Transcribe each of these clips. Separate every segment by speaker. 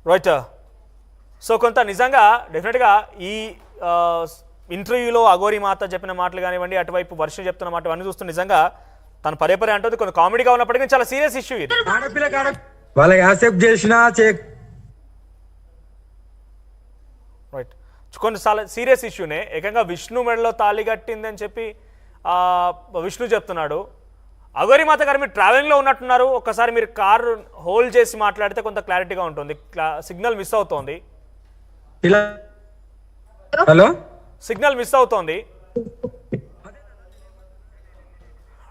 Speaker 1: Right. So కొంత నిజంగా డెఫినెట్గా ఈ ఇంటర్వ్యూలో అఘోరి మాత చెప్పిన మాటలు కానివ్వండి, అటువైపు వర్షం చెప్తున్న మాట అన్ని చూస్తూ నిజంగా తను పదే పదే అంటుంది. కొంచెం కామెడీగా ఉన్నప్పటికీ చాలా సీరియస్ ఇష్యూ ఇది.
Speaker 2: వాళ్ళకి యాక్సెప్ట్ చేసినా
Speaker 1: రైట్, కొన్ని చాలా సీరియస్ ఇష్యూనే. ఏకంగా విష్ణు మెడలో తాళి కట్టిందని చెప్పి విష్ణు చెప్తున్నాడు. అఘోరి మాత గారు మీరు ట్రావెలింగ్లో ఉన్నట్టున్నారు, ఒక్కసారి మీరు కారు హోల్డ్ చేసి మాట్లాడితే కొంత క్లారిటీగా ఉంటుంది. సిగ్నల్ మిస్ అవుతోంది.
Speaker 2: హలో,
Speaker 1: సిగ్నల్ మిస్ అవుతోంది.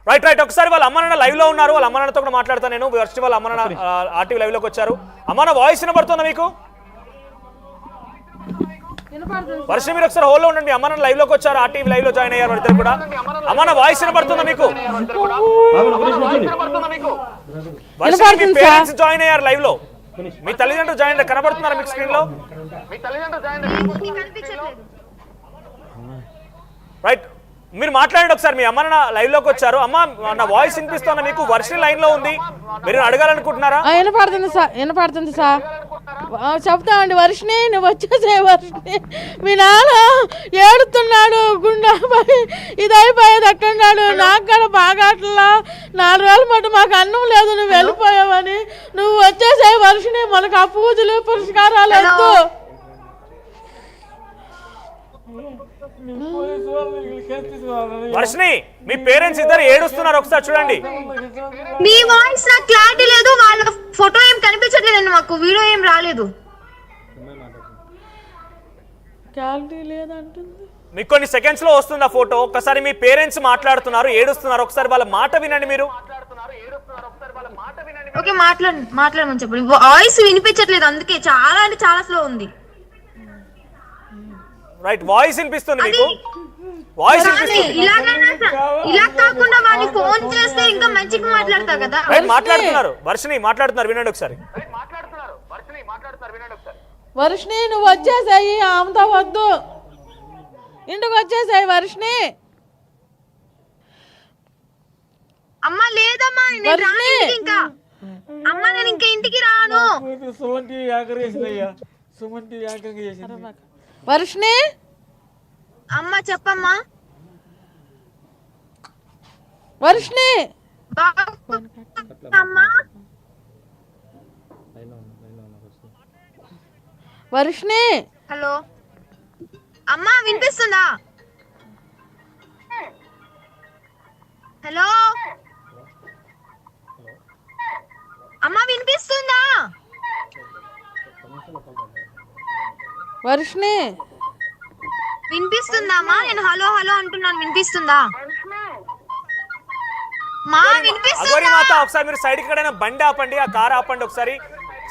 Speaker 1: రైట్ రైట్ ఒకసారి వాళ్ళ అమ్మనాన్న లైవ్ లో ఉన్నారు, వాళ్ళ అమ్మనాన్నతో కూడా మాట్లాడతాను నేను. ఫస్ట్ వాళ్ళ అమ్మనాన్న ఆర్టీవీ లైవ్ లోకి వచ్చారు. అమ్మ వాయిస్ వినబడుతుందా మీకు? వర్షం మీరు ఒకసారి హోల్లో ఉండండి. అమ్మనాన్న లైవ్ లోకి వచ్చారు, ఆర్టీవీ లైవ్ లో జాయిన్ అయ్యారు ఇద్దరు కూడా. అమ్మన వాయిస్ వినబడుతుందా మీకు? పేరెంట్స్ జాయిన్ అయ్యారు లైవ్ లో. మీ తల్లిదండ్రులు జాయిన్ కనబడుతున్నారా మీకు స్క్రీన్ లో? రైట్, మీరు మాట్లాడండి ఒకసారి. మీ అమ్మ నా లైవ్ లోకి వచ్చారు. అమ్మ నా వాయిస్ వినిపిస్తున్నా మీకు? వర్షం లైన్ లో ఉంది, మీరు అడగాలనుకుంటున్నారా?
Speaker 3: వినపడుతుంది సార్, వినపడుతుంది సార్. చెప్తామండి. వర్షిని నువ్వు వచ్చేసే. వర్షిని మీ నాన్న ఏడుతున్నాడు, గుండె ఇది అయిపోయేది అట్టున్నాడు. నాకు కూడా బాగా అట్లా 4 రోజుల మటు మాకు అన్నం లేదు, నువ్వు వెళ్ళిపోయావని. నువ్వు వచ్చేసే వర్షిని, మనకు ఆ పూజలు పురస్కారాలు వద్దు.
Speaker 1: వర్షిని మీ పేరెంట్స్ ఇద్దరు ఏడుస్తున్నారు, ఒకసారి చూడండి.
Speaker 4: మీ వాయిస్ నాకు క్లారిటీ లేదు, వాళ్ళ ఫోటో ఏం కనిపించట్లేదండి, మాకు వీడియో ఏం రాలేదు.
Speaker 3: క్లారిటీ లేదంటుంది.
Speaker 4: మీకు కొన్ని సెకండ్స్ లో వస్తుంది ఆ ఫోటో. ఒకసారి మీ పేరెంట్స్ మాట్లాడుతున్నారు, ఏడుస్తున్నారు, ఒకసారి వాళ్ళ మాట వినండి మీరు. ఓకే, మాట్లాడమని చెప్పండి. వాయిస్ వినిపించట్లేదు, అందుకే చాలా అంటే చాలా స్లో ఉంది.
Speaker 1: రైట్, వాయిస్ వినిపిస్తుంది మీకు? వాయిస్ వినిపిస్తుంది.
Speaker 4: ఇలా కాకుండా వాడిని ఫోన్ చేస్తే ఇంకా మంచిగా మాట్లాడతా కదా.
Speaker 1: మాట్లాడుతున్నారు వర్షిని, మాట్లాడుతున్నారు, వినండి ఒకసారి.
Speaker 3: వర్షిని నువ్వు వచ్చేసాయి, ఆమెతో వద్దు, ఇంటికి వచ్చేసాయి వర్షిని.
Speaker 4: అమ్మ లేదమ్మా, నేను రాను ఇంకా. అమ్మ నేను ఇంకా ఇంటికి రాను.
Speaker 3: వర్షిని
Speaker 4: అమ్మ చెప్పమ్మా.
Speaker 3: వర్షిని
Speaker 4: అమ్మా,
Speaker 3: వర్షిని
Speaker 4: హలో అమ్మా, వినిపిస్తుందా? హలో అమ్మా, వినిపిస్తుందా?
Speaker 3: వర్షిని
Speaker 4: వినిపిస్తుందా అమ్మా? నేను హలో హలో అంటున్నాను, వినిపిస్తుందా మా? వినిపిస్తుందా?
Speaker 1: ఒకసారి మీరు సైడ్ ఎక్కడైనా బండి ఆపండి, ఆ కార్ ఆపండి ఒకసారి.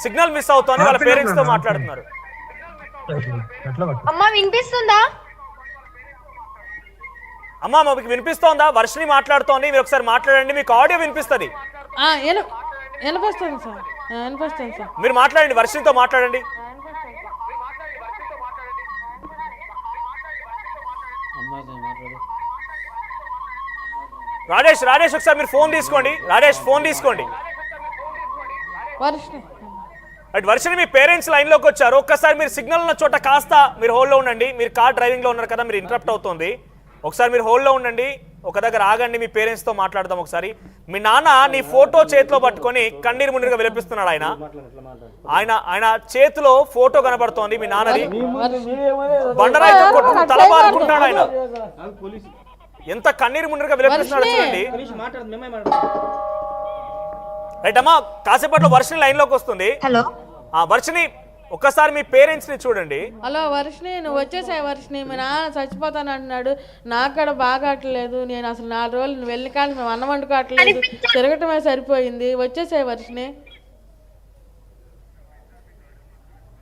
Speaker 1: సిగ్నల్ మిస్ అవుతోంది, వాళ్ళ పేరెంట్స్ తో మాట్లాడుతున్నారు.
Speaker 4: అమ్మా వినిపిస్తుందా?
Speaker 1: అమ్మా మీకు వినిపిస్తోందా? వర్షిని మాట్లాడుతోంది, మీరు ఒకసారి మాట్లాడండి, మీకు ఆడియో వినిపిస్తుంది.
Speaker 3: వినిపిస్తుంది సార్, వినిపిస్తుంది సార్.
Speaker 1: మీరు మాట్లాడండి, వర్షినితో మాట్లాడండి. రాజేష్ ఒకసారి మీరు ఫోన్ తీసుకోండి. రాజేష్ ఫోన్ తీసుకోండి. వర్షిని మీ పేరెంట్స్ లైన్ లోకి వచ్చారు. ఒక్కసారి మీరు సిగ్నల్ ఉన్న చోట కాస్త మీరు హోల్డ్ లో ఉండండి. మీరు కార్ డ్రైవింగ్ లో ఉన్నారు కదా, మీరు ఇంటరప్ట్ అవుతుంది. ఒకసారి మీరు హోల్డ్ లో ఉండండి, ఒక దగ్గర ఆగండి, మీ పేరెంట్స్ తో మాట్లాడదాం ఒకసారి. మీ నాన్న నీ ఫోటో చేతిలో పట్టుకొని కన్నీరు మున్నీరుగా విలపిస్తున్నాడు. ఆయన చేతిలో ఫోటో కనబడుతోంది మీ నాన్నది. బండరాయితో కొట్టుకుని తల బాదుకుంటున్నాడు ఆయన. ఎంత కన్నీరు మున్నీరుగా విలపిస్తున్నాడు చూడండి. రైట్ అమ్మా, కాసేపట్లో వర్షిని లైన్ లోకి వస్తుంది.
Speaker 4: హలో
Speaker 1: వర్షిని ఒక్కసారి మీ పేరెంట్స్ ని చూడండి.
Speaker 3: హలో వర్షిని నువ్వు వచ్చేసాయి. వర్షిని మీ నాన్న చచ్చిపోతాను అంటున్నాడు, నాకు కూడా బాగాట్లేదు. నేను అసలు 4 రోజులు నువ్వు వెళ్ళి కానీ మేము అన్నం వండుకోవట్లేదు, తిరగటమే సరిపోయింది. వచ్చేసాయి వర్షిని.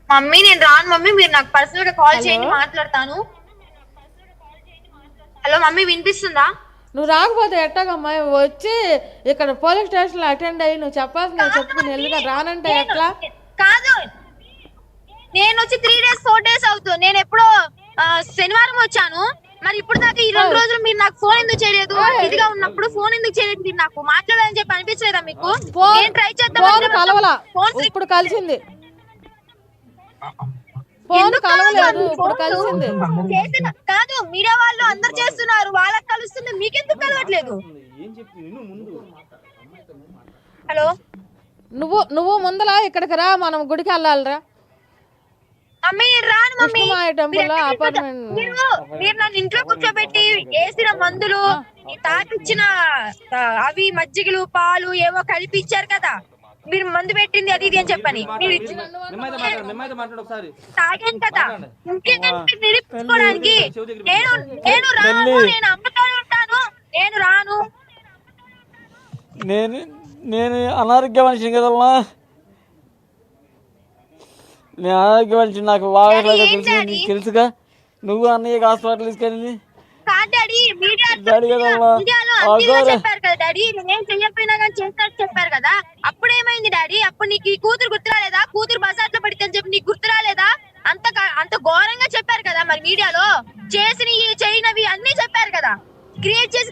Speaker 4: మమ్మీ నేను రాను మమ్మీ, మీరు నాకు పర్సనల్ గా కాల్ చేయండి, మాట్లాడతాను. హలో మమ్మీ వినిపిస్తుందా?
Speaker 3: నువ్వు రాకపోతే ఎట్టాగమ్మా? వచ్చి ఇక్కడ పోలీస్ స్టేషన్ లో అటెండ్ అయ్యి నువ్వు చెప్పాల్సిన చెప్పుకుని వెళ్ళిగా రానంటే ఎట్లా?
Speaker 4: కాదు, నేను వచ్చి 3 days 4 days అవుతుంది. నేను ఎప్పుడో శనివారం వచ్చాను, మరి ఇప్పుడు దాకా ఈ 2 రోజులు మీరు నాకు ఫోన్ ఎందుకు చేయలేదు? ఇదిగా ఉన్నప్పుడు ఫోన్ ఎందుకు చేయలేదు? మీరు నాకు మాట్లాడాలని చెప్పి అనిపించలేదా మీకు? నేను ట్రై చేద్దాం,
Speaker 3: ఇప్పుడు కలిసింది. ఫోన్
Speaker 4: ఎందుకు
Speaker 3: కలవలేదు
Speaker 4: కాదు?
Speaker 3: ఇప్పుడు
Speaker 4: ఫోన్
Speaker 3: కలిసింది.
Speaker 4: కాదు, మీడియా వాళ్ళు అందరు చేస్తున్నారు, వాళ్ళకి కలుస్తుంది, మీకెందుకు కలవట్లేదు? హలో,
Speaker 3: నువ్వు ముందలా ఇక్కడికి రా, మనం గుడికి వెళ్ళాలిరా.
Speaker 4: మమ్మీ రాను మమ్మీ.
Speaker 3: కృష్ణమాయ టెంపుల్ లో
Speaker 4: మీరు ఎక్కడికి
Speaker 3: అపార్ట్మెంట్.
Speaker 4: మీరు నన్ను ఇంట్లో కూర్చోబెట్టి వేసిన మందులు, ఈ తాపిచ్చిన అవి మజ్జిగలు పాలు ఏవో కలిపి ఇచ్చారు కదా, మీరు మందు పెట్టింది అది ఇది అని చెప్పని మీరు తాగాను కదా, ఇంకేంటంటే నిరూపించుకోవడానికి నేను రాను, నేను అమ్మతోనే ఉంటాను, నేను రాను.
Speaker 5: నేను అనారోగ్య మనిషిని కదమ్మా, నేను అనారోగ్య మనిషి, నాకు బాగా తెలుసు, నీకు తెలుసుగా. నువ్వు అన్నయ్య హాస్పిటల్ తీసుకెళ్ళింది
Speaker 4: కాదు డాడీ,
Speaker 5: డాడీ కదమ్మా.
Speaker 4: మీడియాలో చెప్పారు కదా డాడీ, నేనేం చెయ్యకపోయినా కానీ చేసినట్టు చెప్పారు కదా. అప్పుడు ఏమైంది డాడీ? అప్పుడు నీకు ఈ కూతురు గుర్తు రాలేదా? కూతురు బజార్లో పడితే అని చెప్పి నీకు గుర్తు రాలేదా? అంత ఘోరంగా చెప్పారు కదా మరి మీడియాలో, చేసినవి చేయనవి అన్ని చెప్పారు కదా, క్రియేట్ చేసి